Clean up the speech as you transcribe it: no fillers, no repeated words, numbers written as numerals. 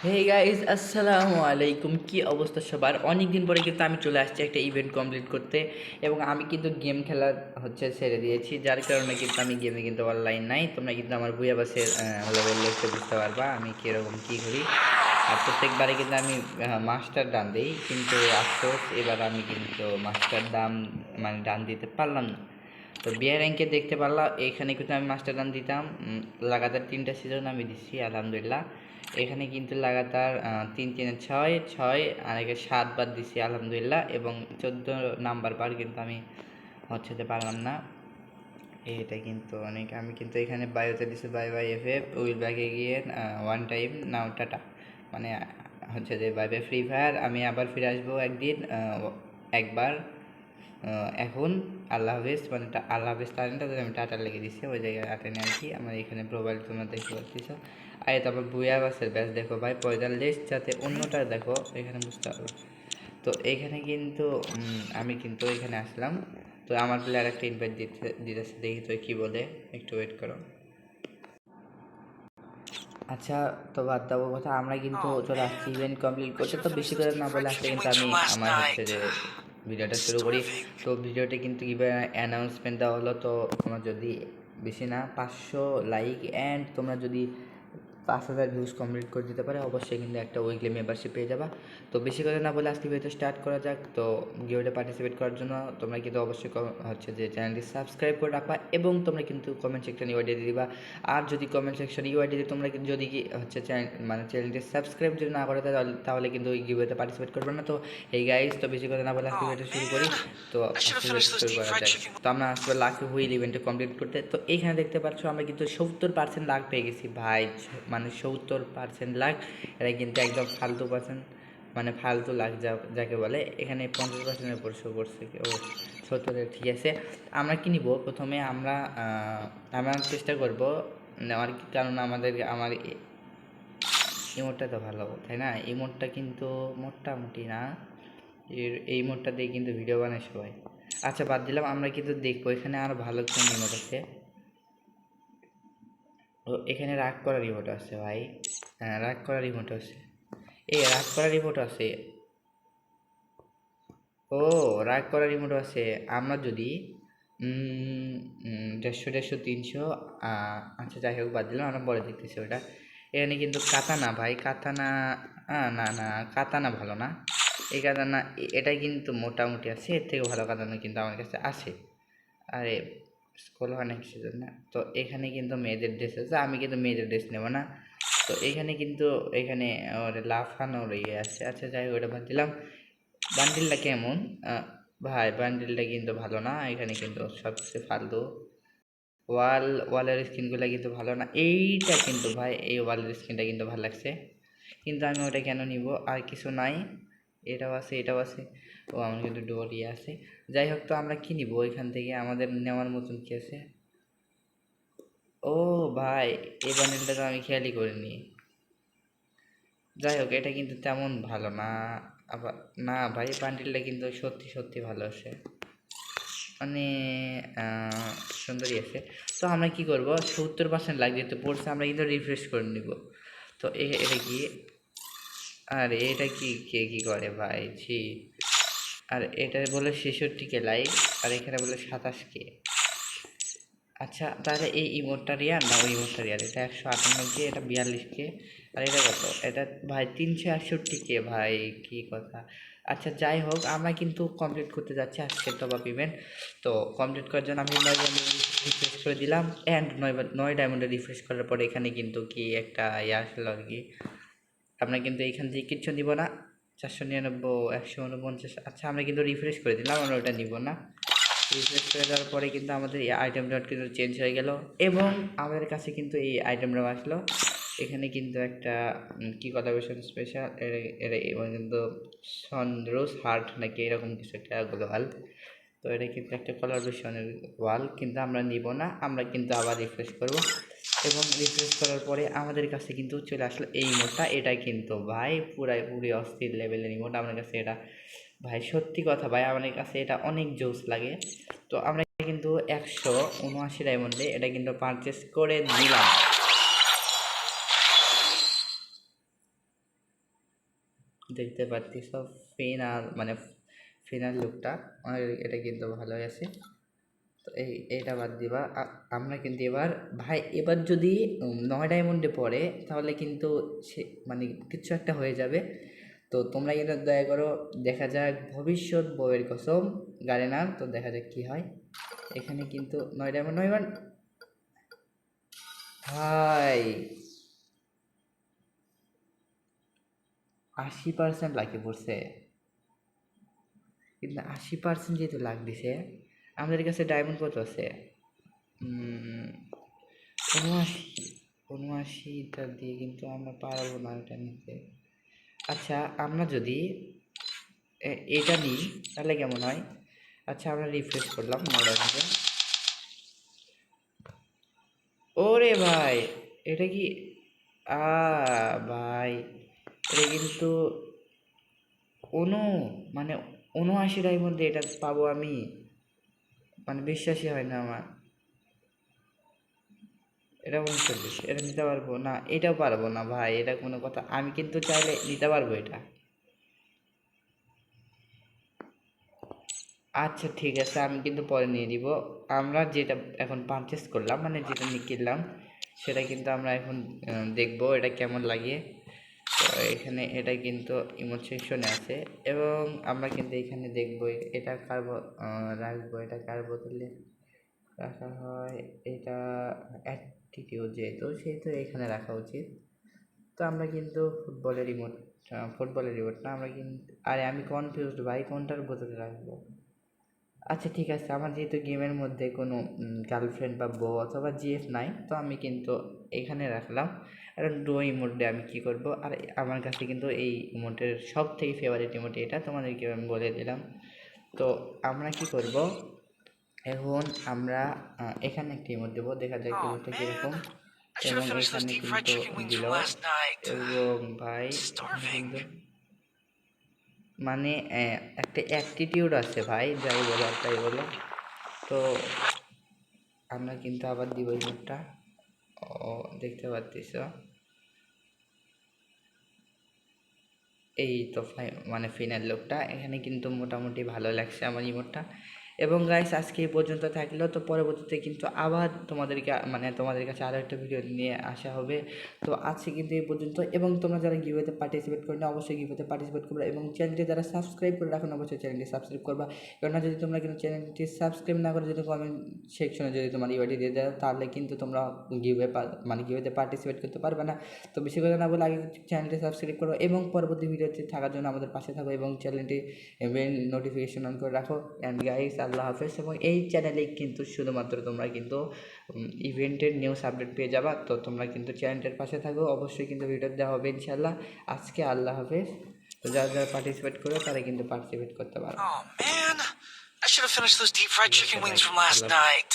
Hey guys, আসসালামু আলাইকুম। কি অবস্থা সবার? অনেক দিন পরে কিন্তু আমি চলে আসছি একটা ইভেন্ট কমপ্লিট করতে, এবং আমি কিন্তু গেম খেলা ছেড়ে দিয়েছি, যার কারণে কিন্তু আমি গেমে কিন্তু অনলাইন নাই। তোমরা কিন্তু আমার বুয়া বাসের লেভেল লিস্টে বুঝতে পারবা আমি কীরকম কী করি। আর প্রত্যেকবারে কিন্তু আমি মাস্টার ডান দিই, কিন্তু আফসোস এবার আমি কিন্তু মাস্টার দাম মানে ডান দিতে পারলাম না। তো বিআর র্যাঙ্কে দেখতে পারলাম এখানে কিন্তু আমি মাস্টার রান দিতাম, লাগাতার 3টা সিজন আমি দিচ্ছি আলহামদুলিল্লাহ। এখানে কিন্তু লাগাতার 3 3 6 6 আর একে 7 বার দিছি আলহামদুলিল্লাহ, এবং 14 নাম্বার বার কিন্তু আমি পারলাম না। এটা কিন্তু অনেক, আমি কিন্তু এখানে বায়োতে দিছি বাই বাই এফএফ উইল ব্যাকে গিয়ে ওয়ান টাইম নাও টাটা, মানে বাই বাই ফ্রি ফায়ার। আমি আবার ফিরে আসবো একদিন, একবার এখন আল্লাহ হাফেজ, মানে আল্লাহ হাফেজ টানেটা আমি টাটা লেগে দিচ্ছি ওই জায়গায় আটেনে আর কি। আমার এখানে প্রোফাইল তোমরা দেখতে পাচ্ছ। আর তারপর বুয়া বাসের ব্যাস দেখো ভাই 45, যাতে অন্যটা দেখো এখানে বুঝতে পারবো। তো এখানে কিন্তু আমি কিন্তু এখানে আসলাম। তো আমার প্লেয়ার একটা ইনভাইট দিতেছে, দেখি তো কি বলে, একটু ওয়েট করো। আচ্ছা, তো বাদ দেবো কথা, আমরা কিন্তু চলে আসছি ইভেন্ট কমপ্লিট করতে। তো বেশি করে না বলে আসলে কিন্তু আমি আমার ভিডিওটা শুরু করি। তো ভিডিওটি কিন্তু কীভাবে অ্যানাউন্সমেন্ট দেওয়া হলো, তো তোমরা যদি বেশি না 500 লাইক অ্যান্ড তোমরা যদি 5,000 ভিউজ কমপ্লিট করে দিতে পারে, অবশ্যই কিন্তু একটা উইকলি মেম্বারশিপ পেয়ে যাবা। তো বেশি করে না বলে আজকে ভিডিও স্টার্ট করা যাক। তো গিভওয়েতে পার্টিসিপেট করার জন্য তোমরা কিন্তু অবশ্যই চ্যানেলটি সাবস্ক্রাইব করে রাখবা, এবং তোমরা কিন্তু কমেন্ট সেকশন ইউআইডি দিয়ে দিবা। আর যদি কমেন্ট সেকশন ইউআইডি দিয়ে তোমরা কিন্তু যদি চ্যানেলটি সাবস্ক্রাইব যদি না করে তাহলে কিন্তু ওই গিভওয়েতে পার্টিসিপেট করবে না। তো এই গাইজ, তো বেশি করে না বলে আজকে ভিডিও শুরু করি। তো শুরু করা যায়। তো আমরা আসলে লাকি হুইল ইভেন্টে কমপ্লিট করতে। তো এইখানে দেখতে পাচ্ছ আমরা কিন্তু 70% লাখ পেয়ে গেছি ভাই, মানে 70% লাখ। এটা কিন্তু একদম ফালতু পার্সেন্ট, মানে ফালতু লাখ যাকে বলে। এখানে 50%-এর উপর শো করছে কি ও 70। ঠিক আছে, আমরা কি নিব প্রথমে, আমরা চেষ্টা করব নেওয়ার, কারণ আমার ইমোটটা তো ভালো, তাই না? ইমোটটা কিন্তু মোটামুটি না, এই মোটটা দিয়ে কিন্তু ভিডিও বানায় সবাই। আচ্ছা, বাদ দিলাম, আমরা কিন্তু দেখবো এখানে আরও ভালো কোন ইমোট আছে। ও এখানে রাগ করার ইমোট আছে ভাই, হ্যাঁ রাগ করার ইমোট আছে, রাগ করার ইমোট আছে। ও, রাগ করার ইমোট আছে। আমরা যদি 150 300, আচ্ছা যাই হোক বাদ দিলাম, আমরা পরে দেখতেছি ওটা। এখানে কিন্তু কাতানা ভাই, কাতানা না না, কাতানা ভালো না। এই কাতানা এটা কিন্তু মোটামুটি আছে, এর থেকে ভালো কাতানা কিন্তু আমার কাছে আছে। আরে স্কুল হয় না কিসের জন্য। তো এখানে কিন্তু মেয়েদের ড্রেস আছে, আমি কিন্তু মেয়েদের ড্রেস নেব না। তো এখানে কিন্তু এখানে ওর লাফানোর ইয়ে আছে। আচ্ছা যাই হোক, ওটা বাদ দিলাম। বান্ডিলটা কেমন ভাই? বান্ডিলটা কিন্তু ভালো না, এখানে কিন্তু সব কিছু ফালতু। ওয়ালের স্ক্রিনগুলো কিন্তু ভালো না। এইটা কিন্তু ভাই, এই ওয়ালের স্ক্রিনটা কিন্তু ভালো লাগছে, কিন্তু আমি ওটা কেন নিব? আর কিছু নাই, এটাও আছে এটাও আছে। ও আমার কিন্তু ডোর ইয়ে আছে। যাই হোক, তো আমরা কি নিব এখান থেকে? আমাদের নেওয়ার মতন কি আছে? ও ভাই, এই বান্ডিলটা তো আমি খেয়ালই করিনি। যাই হোক, এটা কিন্তু তেমন ভালো না। আবার না ভাই, বান্ডিলটা কিন্তু সত্যি সত্যি ভালো আছে, মানে সুন্দরই আছে। তো আমরা কি করব, 70% লাগ যেহেতু পড়ছে, আমরা কিন্তু রিফ্রেশ করে নিব। তো এটা কি? আরে এটা কি, কে কি করে ভাই, ছি। আর এটা বলে 66 কে লাইক, আর এখানে বলে 27 কে। আচ্ছা, তাহলে এই ইমোটটা রিয়ার না ওই ইমোটটা রিয়ার? এটা 158 কে, এটা 42 কে, আর এটা কত? এটা ভাই 368 কে ভাই, কি কথা। আচ্ছা যাই হোক, আমরা কিন্তু কমপ্লিট করতে যাচ্ছি আজকের টপ আপ ইভেন্ট। তো কমপ্লিট করার জন্য আমি 9 ডায়মন্ড রিফ্রেশ করে দিলাম, অ্যান্ড 9 ডায়মন্ডে রিফ্রেশ করার পরে এখানে কিন্তু কি একটা ইয়ে আসলো আর কি। আমরা কিন্তু এইখান থেকে কিচ্ছু নিব না। 499, 149। আচ্ছা, আমরা কিন্তু রিফ্রেশ করে দিলাম, আমরা ওটা নিব না। রিফ্রেশ করে দেওয়ার পরে কিন্তু আমাদের এই আইটেমটা কিন্তু চেঞ্জ হয়ে গেল, এবং আমাদের কাছে কিন্তু এই আইটেমটা আসলো। এখানে কিন্তু একটা কি কলাবেশন স্পেশাল, এটা কিন্তু সনরোজ হার্ট নাকি এরকম কিছু একটা গ্লোবাল। তো এটা কিন্তু একটা কলাবেশনের ওয়াল, কিন্তু আমরা নিব না, আমরা কিন্তু আবার রিফ্রেশ করব। এবং রিফ্রেশ করার পরে আমাদের কাছে কিন্তু চলে আসলো এই ইমোটটা। এটা কিন্তু ভাই পুরোপুরি অস্থির লেভেলের ইমোট আমার কাছে এটা। ভাই সত্যি কথা ভাই, আমার কাছে এটা অনেক জোস লাগে। তো আমরা কিন্তু 179 ডায়মন্ডে এটা কিন্তু পারচেস করে দিলাম। দেখতে পাচ্ছি সব ফিনাল মানে ফিনাল লুকটা এটা কিন্তু ভালোই আছে। তো এইটা বাদ দিবা। আমরা কিন্তু এবার ভাই এবার যদি 9 ডায়মন্ডে পড়ে তাহলে কিন্তু সে মানে কিছু একটা হয়ে যাবে। তো তোমরা কিন্তু দয়া করো, দেখা যাক ভবিষ্যৎ বউয়ের কসম গার্ডেনার, তো দেখা যাক কি হয়। এখানে কিন্তু 9 ডায়মন্ড ভাই 80% লাকি পড়ছে, কিন্তু 80% যেহেতু লাগ দিছে, আমাদের কাছে ডায়মন্ড কত আছে? 79। 79টা দিয়ে কিন্তু আমরা পারবো না এটা নিতে। আচ্ছা আমরা যদি এটা নিই তাহলে কেমন হয়? আচ্ছা আমরা রিফ্রেশ করলাম নয়ডাকে। ওরে ভাই এটা কি ভাই এটা কিন্তু অনু মানে 79টার মধ্যে এটা পাবো আমি, মানে বিশ্বাসই হয় না আমার। এটা 39, এটা নিতে পারবো না, এটাও পারবো না ভাই, এটা কোনো কথা? আমি কিন্তু চাইলে নিতে পারবো এটা। আচ্ছা ঠিক আছে, আমি কিন্তু পরে নিয়ে দিব। আমরা যেটা এখন পারচেস করলাম মানে যেটা নিয়ে কিনলাম সেটা কিন্তু আমরা এখন দেখব এটা কেমন লাগে। তো এখানে এটা কিন্তু ইমোট সেকশনে আছে এবং আমরা কিন্তু এখানে দেখব এটা কার রাখবো, এটা কার বোতলে রাখা হয়। এটা অ্যাটিটিউড যেহেতু সেহেতু এখানে রাখা উচিত। তো আমরা কিন্তু ফুটবলের রিমোট না, আমরা কিন্তু আরে আমি কনফিউজড ভাই কোনটার বোতলে রাখবো। আচ্ছা ঠিক আছে, আমার যেহেতু গেমের মধ্যে কোনো গার্লফ্রেন্ড বা বউ অথবা জিএফ নাই, তো আমি কিন্তু এখানে রাখলাম। আর ডো ইমোটে আমি কি করব, আর আমার কাছে কিন্তু এই ইমোটের সব থেকে ফেভারিট ইমোট এটা, তোমাদেরকে আমি বলে দিলাম। তো আমরা কি করব এখন, আমরা এখানে একটা ইমোট দেবো, দেখা যাক ইমোটটা কীরকম। এবং এখানে কিন্তু দিল এবং ভাই এখানে কিন্তু মানে একটা অ্যাটিটিউড আছে ভাই, যাই বলো আর তাই বলো। তো আমরা কিন্তু আবার দিব ইমোটটা। ও দেখতে পাচ্ছিস, এই তো মানে ফাইনাল লুকটা এখানে কিন্তু মোটামুটি ভালো লাগছে আমার ইমোটটা। এবং গাইস আজকে এই পর্যন্ত থাকলো, তো পরবর্তীতে কিন্তু আবার তোমাদের কাছে আরও একটা ভিডিও নিয়ে আসা হবে। তো আজকে কিন্তু এই পর্যন্ত, এবং তোমরা যারা গিভওয়েতে পার্টিসিপেট করো না অবশ্যই গিভওয়েতে পার্টিসিপেট করবে, এবং চ্যানেলটি যারা সাবস্ক্রাইব করে রাখুন অবশ্যই চ্যানেলটি সাবস্ক্রাইব করবা। কেননা যদি তোমরা কিন্তু চ্যানেলটি সাবস্ক্রাইব না করে যদি কমেন্ট সেকশনে যদি তোমার ইউআইডি দিয়ে দাও তাহলে কিন্তু তোমরা গিভওয়েতে পার্টিসিপেট করতে পারবে না। তো বেশি কথা না বলে আগে চ্যানেলটি সাবস্ক্রাইব করো এবং পরবর্তী ভিডিওতে থাকার জন্য আমাদের পাশে থাকো এবং চ্যানেলটি বেল নোটিফিকেশন অন করে রাখো। অ্যান্ড গাইস আল্লাহ হাফেজ। এবং এই চ্যানেলে কিন্তু শুধুমাত্র তোমরা কিন্তু ইভেন্টের নিউজ আপডেট পেয়ে যাবা। তো তোমরা কিন্তু চ্যানেলটার পাশে থাকো, অবশ্যই কিন্তু ভিডিও দেওয়া হবে ইনশাল্লাহ। আজকে আল্লাহ হাফেজ। তো যারা যারা পার্টিসিপেট করো তারা কিন্তু পার্টিসিপেট করতে পারো। Oh man, I should have finished those deep fried ঠিক আছে chicken ভাই, wings from last আল্লাহ হাফেজ। night.